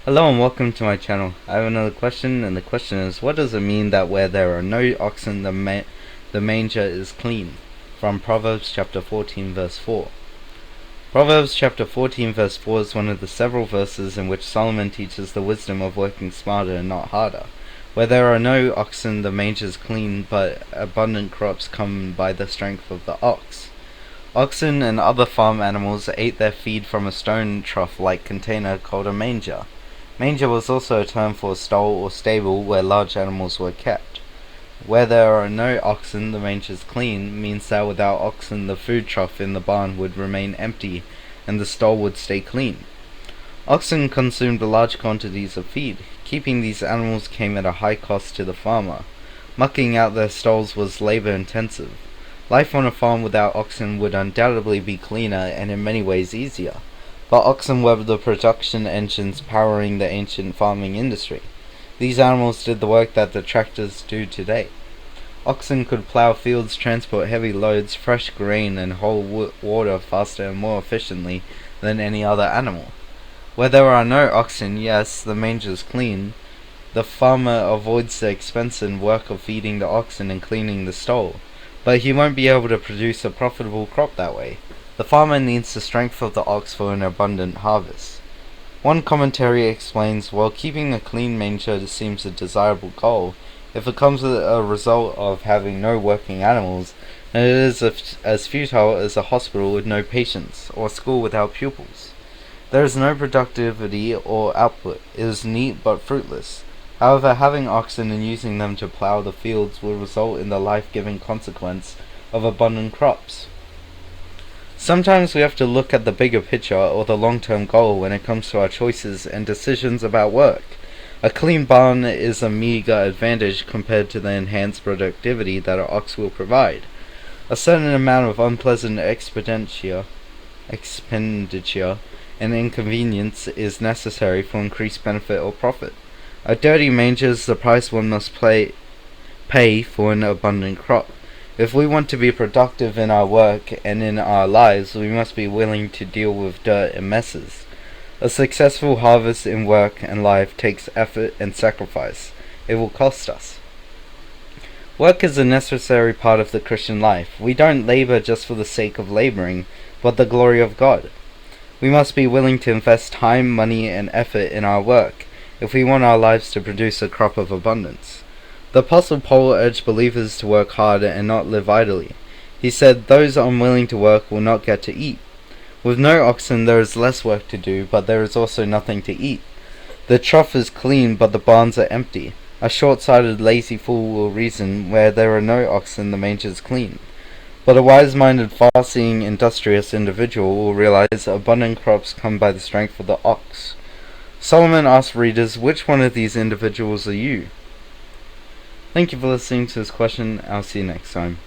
Hello and welcome to my channel. I have another question, and the question is, what does it mean that where there are no oxen the manger is clean? From Proverbs chapter 14 verse 4. Proverbs chapter 14 verse 4 is one of the several verses in which Solomon teaches the wisdom of working smarter and not harder. Where there are no oxen the manger is clean, but abundant crops come by the strength of the ox. Oxen and other farm animals ate their feed from a stone trough-like container called a manger. Manger was also a term for a stall or stable where large animals were kept. Where there are no oxen the manger is clean means that without oxen the food trough in the barn would remain empty and the stall would stay clean. Oxen consumed large quantities of feed. Keeping these animals came at a high cost to the farmer. Mucking out their stalls was labor intensive. Life on a farm without oxen would undoubtedly be cleaner and in many ways easier, but oxen were the production engines powering the ancient farming industry. These animals did the work that the tractors do today. Oxen could plow fields, transport heavy loads, fresh grain, and hold water faster and more efficiently than any other animal. Where there are no oxen, yes, the manger is clean. The farmer avoids the expense and work of feeding the oxen and cleaning the stall, but he won't be able to produce a profitable crop that way. The farmer needs the strength of the ox for an abundant harvest. One commentary explains, while keeping a clean manger seems a desirable goal, if it comes as a result of having no working animals, then it is as futile as a hospital with no patients, or a school without pupils. There is no productivity or output. It is neat but fruitless. However, having oxen and using them to plow the fields will result in the life-giving consequence of abundant crops. Sometimes we have to look at the bigger picture or the long-term goal when it comes to our choices and decisions about work. A clean barn is a meager advantage compared to the enhanced productivity that an ox will provide. A certain amount of unpleasant expenditure and inconvenience is necessary for increased benefit or profit. A dirty manger is the price one must pay for an abundant crop. If we want to be productive in our work and in our lives, we must be willing to deal with dirt and messes. A successful harvest in work and life takes effort and sacrifice. It will cost us. Work is a necessary part of the Christian life. We don't labor just for the sake of laboring, but the glory of God. We must be willing to invest time, money, and effort in our work if we want our lives to produce a crop of abundance. The Apostle Paul urged believers to work hard and not live idly. He said, "Those unwilling to work will not get to eat." With no oxen there is less work to do, but there is also nothing to eat. The trough is clean, but the barns are empty. A short-sighted, lazy fool will reason, where there are no oxen the manger is clean. But a wise-minded, far-seeing, industrious individual will realize abundant crops come by the strength of the ox. Solomon asked readers, which one of these individuals are you? Thank you for listening to this question. I'll see you next time.